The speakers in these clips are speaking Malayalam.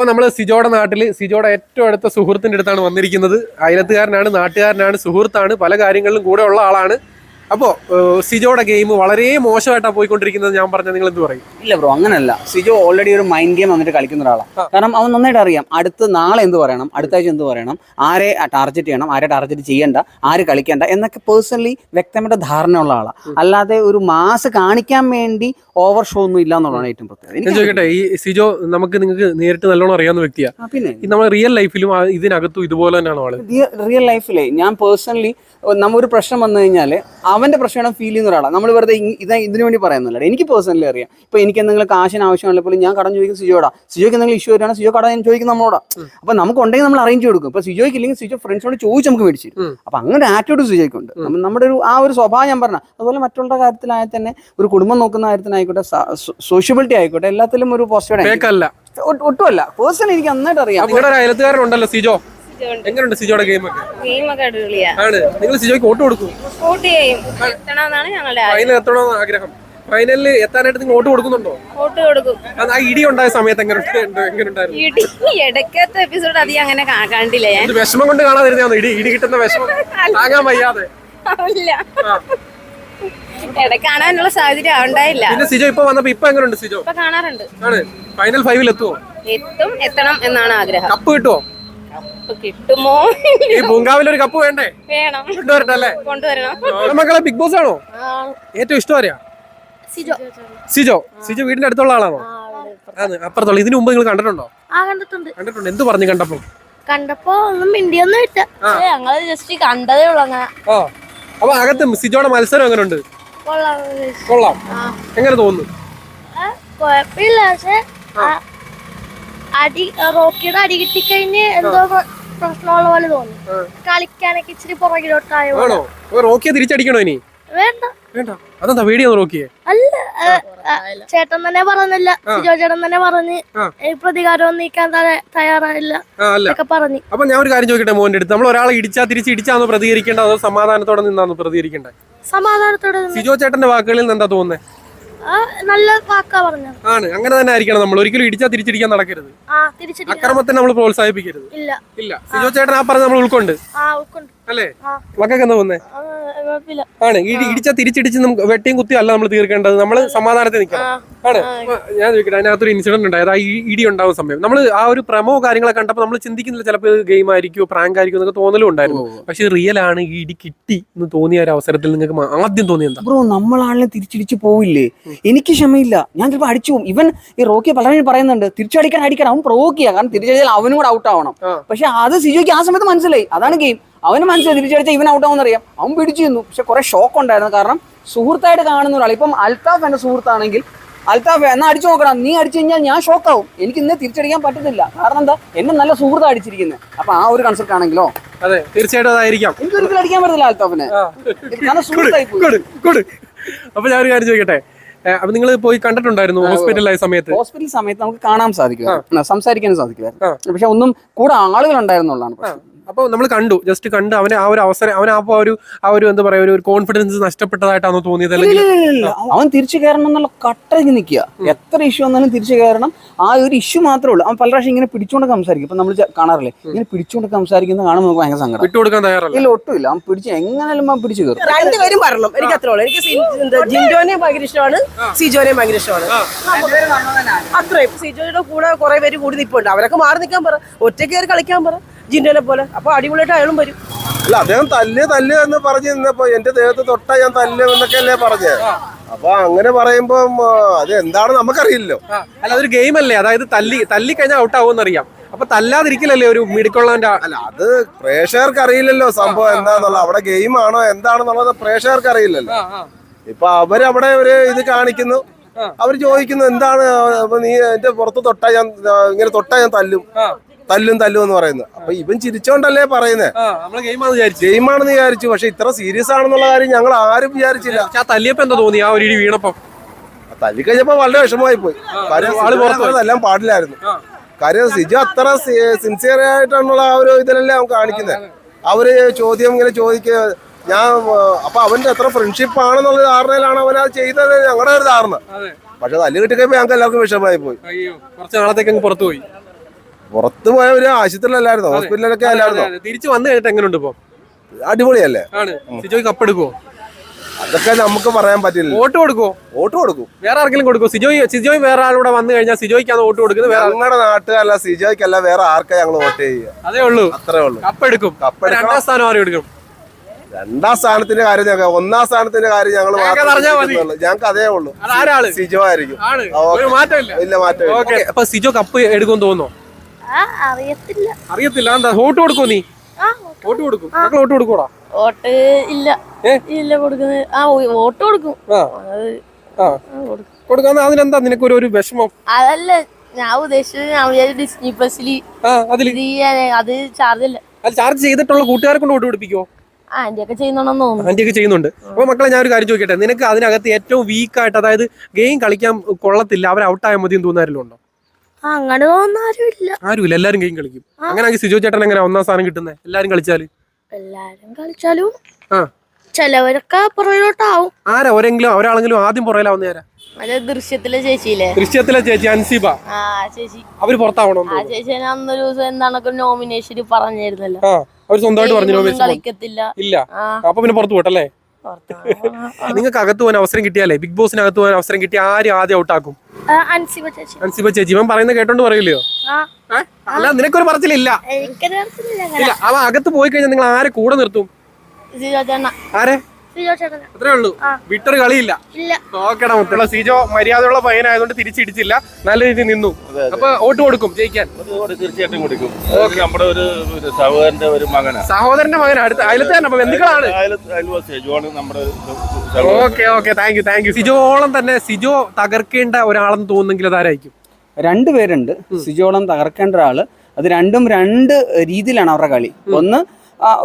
നമ്മൾ സിജോയുടെ നാട്ടിൽ സിജോയുടെ ഏറ്റവും അടുത്ത സുഹൃത്തിന്റെ അടുത്താണ് വന്നിരിക്കുന്നത്. അയലത്തുകാരനാണ്, നാട്ടുകാരനാണ്, സുഹൃത്താണ്, പല കാര്യങ്ങളിലും കൂടെ ഉള്ള ആളാണ്. അപ്പോ സിജോയുടെ ഗെയിം വളരെ മോശമായിട്ടാണ് പോയിക്കൊണ്ടിരിക്കുന്നത് ഞാൻ പറഞ്ഞാൽ നിങ്ങൾ എന്ത് പറയും? ഇല്ല ബ്രോ, അങ്ങനല്ല. സിജോ ഓൾറെഡി ഒരു മൈൻഡ് ഗെയിം വന്നിട്ട് കളിക്കുന്ന ഒരാളാണ്. കാരണം അവൻ നന്നായിട്ട് അറിയാം അടുത്ത് നാളെ എന്ത് പറയണം, അടുത്ത ആഴ്ച എന്ത് പറയണം, ആരെ ടാർഗറ്റ് ചെയ്യണം, ആരെ ടാർഗറ്റ് ചെയ്യണ്ട, ആര് കളിക്കേണ്ട എന്നൊക്കെ പേഴ്സണലി വ്യക്തമായിട്ട് ധാരണ ഉള്ള ആളാണ്. അല്ലാതെ ഒരു മാസ് കാണിക്കാൻ വേണ്ടി ഓവർ ഷോ ഒന്നും ഇല്ല എന്നുള്ളതാണ് ഏറ്റവും പ്രത്യേകത. ചോദിക്കട്ടെ, ഈ സിജോ നിങ്ങൾക്ക് നേരിട്ട് നല്ലോണം അറിയാവുന്ന വ്യക്തിയാണ്. പിന്നെ നമ്മൾ റിയൽ ലൈഫിലും ഇതിനകത്തും ഇതുപോലെ തന്നെയാണോ ആള്? റിയൽ ലൈഫിലെ ഞാൻ പേഴ്സണലി നമ്മൊരു പ്രശ്നം വന്നു കഴിഞ്ഞാൽ അവന്റെ പ്രശ്നം ഫീൽ ചെയ്യുന്ന ഒരാളാണ്. നമ്മൾ വെറുതെ ഇതിനു വേണ്ടി പറയുന്നില്ല. എനിക്ക് പേഴ്സണലി അറിയാം. ഇപ്പൊ എനിക്ക് എന്തെങ്കിലും കാശിന് ആവശ്യമുള്ളപ്പോൾ ഞാൻ കടം ചോദിക്കും സിജോടാ. സിജോയ്ക്ക് എന്തെങ്കിലും ഇഷ്യൂ വരികയാണ്, സിജോ കടം ചോദിക്കും നമ്മളോടാ. അപ്പൊ നമുക്ക് ഉണ്ടെങ്കിൽ നമ്മൾ അറേഞ്ച് കൊടുക്കും. ഇപ്പൊ സിജോയ്ക്ക് ഇല്ലെങ്കിൽ സിജോ ഫ്രണ്ട്സിനോട് ചോദിച്ച് നമുക്ക് മേടിച്ചു. അപ്പൊ അങ്ങനെ ആറ്റിറ്റ്യൂഡ് സിജോയ്ക്കുണ്ട്. നമ്മുടെ ഒരു സ്വഭാവം ഞാൻ പറഞ്ഞ അതുപോലെ മറ്റുള്ള കാര്യത്തിലായാൽ തന്നെ ഒരു കുടുംബം നോക്കുന്ന കാര്യത്തിനായിക്കോട്ടെ, സോഷ്യബിലിറ്റി ആയിക്കോട്ടെ, എല്ലാത്തിലും ഒരു പോസിറ്റീവ് ഒട്ടുമല്ല. പേഴ്സണലി എനിക്ക് നന്നായിട്ട് അറിയാം. നിങ്ങളുടെ അയലത്തുകാരനുണ്ടല്ലോ സിജോ, എങ്ങനെയുണ്ട് സിജോയുടെ ഗെയിം ഒക്കെ അടിപൊളിയാണ്. നിങ്ങൾ സിജോയ്ക്ക് വോട്ട് കൊടുക്കും? ഫൈനൽ എത്തണമെന്ന് ആഗ്രഹം. ഫൈനലിൽ എത്താനായിട്ട് നിങ്ങൾ വോട്ട് കൊടുക്കുന്നുണ്ടോ? വോട്ട് കൊടുക്കും. ആ ഇടി ഉണ്ടായ സമയത്ത് എങ്ങനെയുണ്ടായിരുന്നു? ഇടയ്ക്കത്തെ എപ്പിസോഡ് അധികം അങ്ങനെ കണ്ടില്ല. ഞാൻ വിഷമം കൊണ്ട് കാണാതിരുന്നോ? ഇടി കിട്ടുന്ന വിഷമം താങ്ങാൻ വയ്യാതെ? ഇടയ്ക്ക് കാണാനുള്ള സാഹചര്യം ഉണ്ടായില്ല. പിന്നെ സിജോ ഇപ്പൊ വന്നപ്പോ ഇപ്പൊ എങ്ങനെയുണ്ട് സിജോ? ഇപ്പൊ കാണാറുണ്ട്. ഫൈനൽ 5 എത്തുമോ? എത്തണം എന്നാണ് ആഗ്രഹം. കപ്പ് കിട്ടുമോ? കിട്ടുമോ? ഈ പൂങ്കാവിൽ ഒരു കപ്പ് വേണ്ടേ? വേണം. കൊണ്ടുവരട്ടല്ലേ? കൊണ്ടുവരണം. മക്കളെ ബിഗ് ബോസ് ആണോ ഏറ്റവും ഇഷ്ടം? അറിയാ സിജോ വീടിന്റെ അടുത്തുള്ള ആളാണോ? അപ്പുറത്തുള്ള. ഇതിനു മുമ്പ് നിങ്ങൾ കണ്ടിട്ടുണ്ടോ? കണ്ടിട്ടുണ്ട്. എന്ത് പറഞ്ഞു കണ്ടപ്പോ ഒന്നും മിണ്ടിയൊന്നും ഇല്ല. ഞങ്ങള് ജസ്റ്റ് കണ്ടതേ ഉള്ളു. അങ്ങനെ അപ്പൊ അകത്ത് സിജോയുടെ മത്സരം എങ്ങനെയുണ്ട്? കൊള്ളാം. എങ്ങനെ തോന്നുന്നു? കുഴപ്പമില്ല. പക്ഷെ റോക്കിയുടെ അടി കിട്ടിക്കഴിഞ്ഞ് എന്തോ പ്രശ്നമുള്ള പോലെ തോന്നി. കളിക്കാനൊക്കെ ഇച്ചിരി പുറകിലോട്ടായോ. റോക്കിയെ തിരിച്ചടിക്കണോ ഇനി? വേണ്ട. അതെന്താ പേടിയാന്ന് റോക്കിയെ? അല്ല, ചേട്ടൻ തന്നെ പറഞ്ഞില്ല. സിജോ ചേട്ടൻ തന്നെ പറഞ്ഞ് പ്രതികാരം നീക്കാൻ തയ്യാറായില്ല എന്നൊക്കെ പറഞ്ഞു. അപ്പൊ ഞാൻ ഒരു കാര്യം ചോദിക്കട്ടെ മോന്റെ അടുത്ത്, നമ്മൾ ഒരാളെ ഇടിച്ചാന്ന് പ്രതികരിക്കേണ്ടത് അതോ സമാധാനത്തോടെ നിന്നാന്ന് പ്രതികരിക്കേണ്ടത്? സമാധാനത്തോടെ. സിജോ ചേട്ടന്റെ വാക്കുകളിൽ നിന്ന് എന്താ തോന്നുന്നത്? നല്ല വാക്കാ പറഞ്ഞത്. ആണ്, അങ്ങനെ തന്നെ ആയിരിക്കണം. നമ്മൾ ഒരിക്കലും ഇടിച്ചാ തിരിച്ചടിക്കാൻ നടക്കരുത്. അക്രമത്തെ നമ്മൾ പ്രോത്സാഹിപ്പിക്കരുത്. ഇല്ല. സിജോ ചേട്ടൻ ആ പറഞ്ഞ നമ്മൾ ഉൾക്കൊണ്ട് അല്ലേ? മക്കൾക്ക് എന്താ തോന്നുന്നേ? ആണ്, ഇടിച്ചാ തിരിച്ചിടിച്ച് വെട്ടിയും കുത്തിയും അല്ല നമ്മൾ തീർക്കേണ്ടത്. നമ്മൾ സമാധാനത്തിൽ നിൽക്കണം. ആണ്. ഞാൻ ചോദിക്കട്ടെ, അതിനകത്തൊരു ഇൻസിഡന്റ് ഉണ്ടായത് ആ ഇടി ഉണ്ടാവുന്ന സമയം നമ്മൾ ആ ഒരു പ്രമോ കാര്യങ്ങളൊക്കെ കണ്ടപ്പോൾ നമ്മൾ ചിന്തിക്കുന്നില്ല ചിലപ്പോൾ ഗെയിം ആയിരിക്കുമോ പ്രാങ്ക് ആയിരിക്കും എന്നൊക്കെ തോന്നലും ഉണ്ടായിരുന്നു. പക്ഷെ റിയൽ ആണ്, ഈ ഇടി കിട്ടി എന്ന് തോന്നിയ ഒരു അവസരത്തിൽ നിങ്ങൾക്ക് ആദ്യം തോന്നിയെന്താ? ബ്രോ, നമ്മളാണെങ്കിലും തിരിച്ചിടിച്ച് പോവില്ലേ? എനിക്ക് ക്ഷമയില്ല. ഞാൻ ചിലപ്പോൾ അടിച്ചു പോകും. ഇവൻ ഈ റോക്കി പലരും പറയുന്നുണ്ട് തിരിച്ചടിക്കാൻ അവൻ പ്രൊവോക്ക് ചെയ്യാം. കാരണം തിരിച്ചടിച്ചാൽ അവനും കൂടെ ഔട്ട് ആവണം. പക്ഷെ അത് സിജോയ്ക്ക് ആ സമയത്ത് മനസ്സിലായി. അതാണ് ഗെയിം. അവന് മനസ്സിലായി തിരിച്ചടിച്ചാൽ ഇവൻ ഔട്ട് ആവുമെന്നറിയാം. അവൻ പിടിച്ചു നിന്നു. പക്ഷെ കുറെ ഷോക്ക് ഉണ്ടായിരുന്നു. കാരണം സുഹൃത്തായിട്ട് കാണുന്ന ഒരാൾ, ഇപ്പം അൽത്താഫ് എന്റെ സുഹൃത്താണെങ്കിൽ അൽത്താഫ് എന്നാ അടിച്ചു നോക്കണം, നീ അടിച്ചു കഴിഞ്ഞാൽ ഞാൻ ഷോക്കാവും. എനിക്ക് ഇന്ന് തിരിച്ചടിക്കാൻ പറ്റത്തില്ല. കാരണം എന്താ, എന്നെ നല്ല സുഹൃത്താണ് അടിച്ചിരിക്കുന്നത്. അപ്പൊ ആ ഒരു കൺസെപ്റ്റ് ആണെങ്കിലോ അതെ തീർച്ചയായിട്ടും അതായിരിക്കാം. എനിക്ക് ഒരിക്കലും അടിക്കാൻ പറ്റത്തില്ല അൽത്താഫിനെ. നല്ല സുഹൃത്തായി പോയി. അപ്പൊ ഞാൻ ഒരു കാര്യം ചോദിക്കട്ടെ, അപ്പൊ നിങ്ങൾ പോയി കണ്ടിട്ടുണ്ടായിരുന്നു ഹോസ്പിറ്റലായ സമയത്ത്? ഹോസ്പിറ്റൽ സമയത്ത് നമുക്ക് കാണാൻ സാധിക്കും, സംസാരിക്കാനും സാധിക്കുമായിരുന്നു. പക്ഷെ ഒന്നും കൂടെ ആളുകൾ ഉണ്ടായിരുന്നുള്ളതാണ് പ്രശ്നം. അപ്പൊ നമ്മൾ ജസ്റ്റ് കണ്ട് അവനെ ആ ഒരു അവസരം ആ ഒരു എന്താ പറയാ ഒരു കോൺഫിഡൻസ് നഷ്ടപ്പെട്ടതായിട്ടാണോ തോന്നിയത്? അല്ലെങ്കിൽ അവൻ തിരിച്ചു കയറണം എന്നുള്ള കട്ടയ്ക്ക് നിൽക്കുക. എത്ര ഇഷ്യൂ വന്നാലും തിരിച്ചു കയറണം. ആ ഒരു ഇഷ്യൂ മാത്രമേ ഉള്ളൂ. അവൻ പല പ്രാവശ്യം ഇങ്ങനെ പിടിച്ചുകൊണ്ട് സംസാരിക്കും. ഇപ്പൊ നമ്മൾ കാണാറില്ലേ, ഇങ്ങനെ പിടിച്ചുകൊണ്ട് സംസാരിക്കുന്നത് കാണുമ്പോൾ നമുക്ക് ഭയങ്കര സങ്കടം. വിട്ടുകൊടുക്കാൻ തയ്യാറല്ല. ഇല്ല, ഒട്ടുമില്ല. അവൻ പിടിച്ച് എങ്ങനെയാലും അവൻ പിടിച്ചു കയറും. രണ്ടുപേരും പറയണം. എനിക്ക് അത്രേ ഉള്ളൂ. എനിക്ക് ജിൻഡോനെ ഭയങ്കര ഇഷ്ടമാണ്, സിജോനെ ഭയങ്കര ഇഷ്ടമാണ്. അത്രയും സിജോയുടെ കൂടെ കുറെ പേര് കൂടി നിൽപ്പുണ്ട്. അവരൊക്കെ മാറി നിൽക്കാൻ പറ, ഒറ്റ കയറി കളിക്കാൻ പറ ജിൻഡോനെ പോലെ. അപ്പൊ അടിപൊളിയായിട്ട് അയാളും വരും. അല്ല, അദ്ദേഹം തല്ല് എന്ന് പറഞ്ഞു നിന്നപ്പോ എന്റെ ദേഹത്ത് തൊട്ടാ ഞാൻ തല്ല് എന്നൊക്കെ അല്ലേ പറഞ്ഞേ. അപ്പൊ അങ്ങനെ പറയുമ്പോ അത് എന്താണെന്ന് നമുക്കറിയില്ലല്ലോ. അല്ല, അതൊരു ഗെയിം അല്ലേ. അതായത് തല്ലി കഴിഞ്ഞാൽ ഔട്ട് ആവുമെന്നറിയാം. അപ്പൊ തല്ലാതിരിക്കില്ലല്ലേ ഒരു മിടിക്കൊള്ളാന്റെ? അല്ല, അത് പ്രേക്ഷകർക്ക് അറിയില്ലല്ലോ സംഭവം എന്താന്നുള്ള. അവിടെ ഗെയിം ആണോ എന്താണെന്നുള്ളത് പ്രേക്ഷകർക്ക് അറിയില്ലല്ലോ. ഇപ്പൊ അവരവിടെ ഒരു ഇത് കാണിക്കുന്നു, അവര് ചോദിക്കുന്നു എന്താണ് നീ എന്റെ പുറത്ത് തൊട്ടാ ഞാൻ ഇങ്ങനെ തൊട്ടാ ഞാൻ തല്ലും എന്ന് പറയുന്നത്. അപ്പൊ ഇവൻ ചിരിച്ചോണ്ടല്ലേ പറയുന്നേ. ഗെയിമാണെന്ന് വിചാരിച്ചു. പക്ഷെ ഇത്ര സീരിയസ് ആണെന്നുള്ള കാര്യം ഞങ്ങൾ ആരും വിചാരിച്ചില്ല. തല്ലിയപ്പോ എന്താ തോന്നി? ആ ഒരു ഇടി വീണപ്പോ തല്ലിക്കഴിഞ്ഞപ്പോ വളരെ വിഷമമായി പോയി. കാര്യം എല്ലാം പാടില്ലായിരുന്നു. കാര്യം സിജോ അത്ര സിൻസിയർ ആയിട്ടാണുള്ള ആ ഒരു ഇതിലല്ലേ അവൻ കാണിക്കുന്നത്. അവര് ചോദ്യം ഇങ്ങനെ ചോദിക്കുക അപ്പൊ അവന്റെ എത്ര ഫ്രണ്ട്ഷിപ്പ് ആണെന്നുള്ള ധാരണയിലാണ് അവൻ അത് ചെയ്തത്, ഞങ്ങളുടെ ഒരു ധാരണ. പക്ഷെ തല്ല് കിട്ടിക്കഴിഞ്ഞപ്പോ ഞങ്ങൾക്ക് എല്ലാവർക്കും വിഷമമായി പോയി. കുറച്ച് നാളത്തേക്ക് പുറത്തു പോയി. പുറത്ത് പോയ ഒരു ആശുപത്രിയിലല്ലായിരുന്നു, ഹോസ്പിറ്റലിലൊക്കെ അല്ലായിരുന്നോ? തിരിച്ചു വന്നു കഴിഞ്ഞിട്ട് എങ്ങനെയുണ്ട് ഇപ്പൊ? അടിപൊളിയല്ലേ? ആണ്. സിജോയ്ക്ക് കപ്പെടുക്കോ? അതൊക്കെ നമുക്ക് പറയാൻ പറ്റില്ല. വോട്ട് കൊടുക്കോ? വോട്ട് കൊടുക്കും. വേറെ ആർക്കെങ്കിലും കൊടുക്കും? സിജോയ് വേറെ ആളൂടെ വന്നു കഴിഞ്ഞാൽ സിജോയ്ക്കാണ് വോട്ട് കൊടുക്കുന്നത്? ഞങ്ങളുടെ നാട്ടുകാരല്ല, സിജോയ്ക്കല്ല, വേറെ ആർക്കാ ഞങ്ങൾ വോട്ട് ചെയ്യുക? അതേ ഉള്ളൂ, അത്രേ ഉള്ളൂ. കപ്പെടുക്കും. രണ്ടാം സ്ഥാനം ആരും എടുക്കും? രണ്ടാം സ്ഥാനത്തിന്റെ കാര്യം ഞങ്ങൾ, ഒന്നാം സ്ഥാനത്തിന്റെ കാര്യം ഞങ്ങൾ ഞങ്ങൾക്ക് അതേ ഉള്ളൂ. സിജോ ആയിരിക്കും. ഇല്ല, മാറ്റം. അപ്പൊ സിജോ കപ്പ് എടുക്കും തോന്നുന്നു? അറിയത്തില്ല. അറിയത്തില്ല. എന്താ വോട്ട് കൊടുക്കോ നീ? വോട്ട് കൊടുക്കും. വോട്ട് കൊടുക്കൂടാ? വോട്ട് ഇല്ല, ഇല്ല കൊടുക്കുന്നത്. വോട്ട് കൊടുക്കും. കൊടുക്കാന്ന് അതിനെന്താ നിനക്ക് ഒരു വിഷമം? അതല്ല ഞാൻ ഉദ്ദേശിച്ചത്, ഞാൻ വിചാരിച്ചു ഡിസ്നി പ്ലസിൽ അത് ചാർജ് ഇല്ല. അത് ചാർജ് ചെയ്തിട്ടുള്ള കൂട്ടുകാരെ കൊണ്ട് വോട്ട് പിടിപ്പിക്കോ? ആന്റിയൊക്കെ ചെയ്യുന്നുണ്ടെന്ന് തോന്നുന്നു. ആന്റിയൊക്കെ ചെയ്യുന്നുണ്ട്. അപ്പൊ മക്കളെ ഞാൻ ഒരു കാര്യം ചോദിക്കട്ടെ, നിനക്ക് അതിനകത്ത് ഏറ്റവും വീക്കായിട്ട്, അതായത് ഗെയിം കളിക്കാൻ കൊള്ളത്തില്ല, അവർ ഔട്ടായാൽ മതി എന്ന് തോന്നാറില്ല ഉണ്ടോ? അങ്ങനെ തോന്നുന്ന ആരുമില്ല, എല്ലാരും ഗെയിം കളിക്കും. അങ്ങനെയാണെങ്കിൽ സിജോ ചേട്ടൻ എങ്ങനെ ഒന്നാം സ്ഥാനം കിട്ടുന്നത്? എല്ലാരും കളിച്ചാലും ചിലവരൊക്കെ പുറകിലോട്ടാവും. ആരാ ഒരാളെങ്കിലും ആദ്യം പുറകിലാവുന്ന ആരാ? ദൃശ്യത്തിലെ ചേച്ചിയില്ലേ? ദൃശ്യത്തിലെ ചേച്ചി അൻസിബ. ചേച്ചി അവര് പുറത്താവണോ? ചേച്ചി അന്നൊരു ദിവസം എന്താണ് നോമിനേഷൻ പറഞ്ഞിരുന്നല്ലോ. അവര് സ്വന്തമായിട്ട് പറഞ്ഞു കളിക്കത്തില്ല. ഇല്ല. അപ്പൊ പിന്നെ പുറത്തു പോട്ടല്ലേ? നിങ്ങൾക്ക് അകത്ത് പോകാൻ അവസരം കിട്ടിയാലേ, ബിഗ് ബോസിനകത്ത് പോകാൻ അവസരം കിട്ടിയ ആരും ആദ്യം ഔട്ടാക്കും? അൻസിബ ചേച്ചി. ഇവൻ പറയുന്ന കേട്ടോണ്ട് പറയില്ലയോ? അല്ല, നിനക്കൊരു പറച്ചിലില്ല. ഇല്ല, അവൻ അകത്ത് പോയി കഴിഞ്ഞാൽ നിങ്ങൾ ആരെ കൂടെ നിർത്തും? ആരെ? അത്രേ ഉള്ളൂ, വിട്ടൊരു കളിയില്ല. നോക്കണം മുത്തുള്ള സിജോ മര്യാദയുള്ള പയ്യനായതുകൊണ്ട് തിരിച്ചിടിച്ചില്ല, നല്ല രീതിയിൽ നിന്നു. അപ്പൊ വോട്ട് കൊടുക്കും ജയിക്കാൻ? തീർച്ചയായിട്ടും കൊടുക്കും. നമ്മുടെ ഒരു സഹോദരന്റെ ഒരു മകനാണ്. സഹോദരന്റെ മകൻ അടുത്ത അയലത്തെ തന്നെ ബന്ധുക്കളാണ്. Okay, thank you. സിജോളം തന്നെ സിജോ തകർക്കേണ്ട ഒരാളെന്ന് തോന്നുന്നെങ്കിൽ അതാരായിരിക്കും? രണ്ടുപേരുണ്ട് സിജോളം തകർക്കേണ്ട ഒരാള്. അത് രണ്ടും രണ്ട് രീതിയിലാണ് അവരുടെ കളി. ഒന്ന്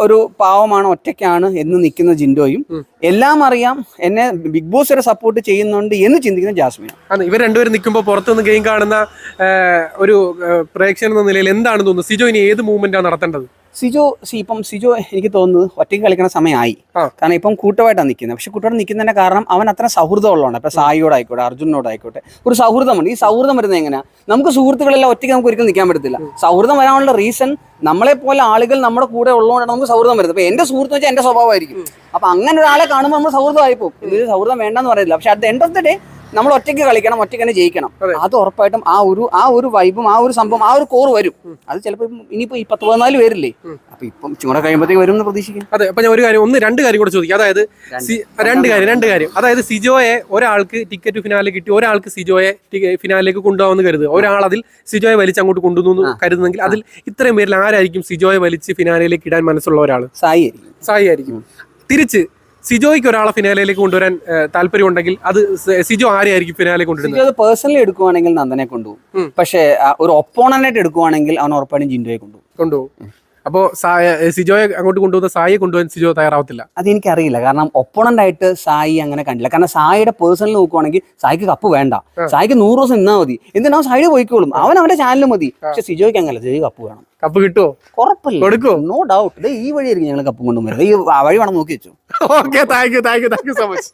ഒരു പാവമാണ്, ഒറ്റയ്ക്കാണ് എന്ന് നിൽക്കുന്ന ജിൻഡോയും, എല്ലാം അറിയാം എന്നെ ബിഗ് ബോസ് വരെ സപ്പോർട്ട് ചെയ്യുന്നുണ്ട് എന്ന് ചിന്തിക്കുന്ന ജാസ്മിനും. ഇവർ രണ്ടുപേരും നിൽക്കുമ്പോൾ പുറത്തുനിന്ന് ഗെയിം കാണുന്ന ഒരു പ്രേക്ഷകൻ എന്ന നിലയിൽ എന്താണ് തോന്നുന്നത്? സിജോ ഇനി ഏത് മൂവ്മെന്റാണ് നടത്തേണ്ടത്? സിജോ എനിക്ക് തോന്നുന്നത് ഒറ്റയ്ക്ക് കളിക്കുന്ന സമയമായി. കാരണം ഇപ്പം കൂട്ടമായിട്ടാണ് നിൽക്കുന്നത്. പക്ഷെ കൂട്ടമായിട്ട് നിൽക്കുന്നതിന്റെ കാരണം അവൻ അത്ര സൗഹൃദമുള്ളതാണ്. ഇപ്പൊ സായിയോടായിക്കോട്ടെ, അർജുനോടായിക്കോട്ടെ, ഒരു സൗഹൃദമുണ്ട്. ഈ സൗഹൃദം വരുന്നത് എങ്ങനെയാ? നമുക്ക് സുഹൃത്തുക്കളെല്ലാം ഒറ്റയ്ക്ക് നമുക്ക് ഒരിക്കലും നിൽക്കാൻ പറ്റത്തില്ല. സൗഹൃദം വരാനുള്ള റീസൺ നമ്മളെ പോലെ ആളുകൾ നമ്മുടെ കൂടെ ഉള്ളതുകൊണ്ടാണ് നമുക്ക് സൗഹൃദം വരുന്നത്. അപ്പൊ എന്റെ സുഹൃത്ത് വെച്ചാൽ എന്റെ സ്വഭാവമായിരിക്കും. അപ്പൊ അങ്ങനെ ഒരാളെ കാണുമ്പോൾ നമ്മൾ സൗഹൃദമായിപ്പോകും. ഇതിൽ സൗഹൃദം വേണ്ടെന്ന് പറയില്ല. പക്ഷെ at the end of the day നമ്മൾ ഒറ്റയ്ക്ക് കളിക്കണം, ഒറ്റയ്ക്ക് തന്നെ ജയിക്കണം. അത് ഉറപ്പായിട്ടും ആ ഒരു വൈബും ആ ഒരു സംഭവം, ആ ഒരു കോർ വരും. അത് ചിലപ്പോൾ ഇനിയിപ്പോ 10-14 പേരില്ലേ, അപ്പൊ ഇപ്പം ചൂടെ കഴിയുമ്പോഴത്തേക്ക് വരും എന്ന് പ്രതീക്ഷിക്കും. അതെ. അപ്പൊ ഞാൻ ഒരു കാര്യം, രണ്ട് കാര്യം കൂടെ ചോദിക്കാം. അതായത് രണ്ട് കാര്യം. അതായത് സിജോയെ ഒരാൾക്ക് ടിക്കറ്റ് ഫിനാലെ കിട്ടി, ഒരാൾക്ക് സിജോയെ ഫിനാലിലേക്ക് കൊണ്ടുപോകാമെന്ന് കരുതുക. ഒരാൾ അതിൽ സിജോയെ വലിച്ച് അങ്ങോട്ട് കൊണ്ടുവന്നു കരുതുന്നെങ്കിൽ അതിൽ ഇത്രയും പേരിൽ ആരായിരിക്കും സിജോയെ വലിച്ച് ഫിനാലയിലേക്ക് ഇടാൻ മനസ്സുള്ള ഒരാൾ? സായി ആയിരിക്കും. തിരിച്ച് സിജോയ്ക്ക് ഒരാളെ ഫിനാലയിലേക്ക് കൊണ്ടുവരാൻ താല്പര്യം ഉണ്ടെങ്കിൽ അത് സിജോ ആരെയായിരിക്കും ഫിനാലെ കൊണ്ടുവരുന്നത്? പേഴ്സണലി എടുക്കുവാണെങ്കിൽ നന്ദനെ കൊണ്ടുപോകും. പക്ഷെ ഒരു ഒപ്പോണന്റായിട്ട് എടുക്കുവാണെങ്കിൽ അവൻ ഉറപ്പായിട്ടും ജിൻഡോയെ കൊണ്ടുപോകും. അപ്പോ സിജോയെ അങ്ങോട്ട് കൊണ്ടുവന്ന സായിയെ കൊണ്ടുപോകാൻ സിജോ തയ്യാറാവത്തില്ല? അതെനിക്കറിയില്ല. കാരണം ഒപ്പോണന്റ് ആയിട്ട് സായി അങ്ങനെ കണ്ടില്ല. കാരണം സായിയുടെ പേഴ്സണൽ നോക്കുവാണെങ്കിൽ സായിക്ക് കപ്പ് വേണ്ട, സായിക്ക് 100 ദിവസം നിന്നാ മതി. എന്തിനാ സായി പോയിക്കോളും, അവന്റെ ചാനൽ മതി. പക്ഷെ സിജോയ്ക്ക് അങ്ങനെ, സിജോയ്ക്ക് കപ്പ് വേണം. കപ്പ് കിട്ടുമോ? ഉറപ്പില്ല, കൊടുക്കും, നോ ഡൗട്ട്. ഈ വഴിയായിരിക്കും ഞങ്ങൾ കപ്പ് കൊണ്ടുവരുന്നത്. ഈ വഴി വേണം നോക്കി വെച്ചു. Okay, thank you so much.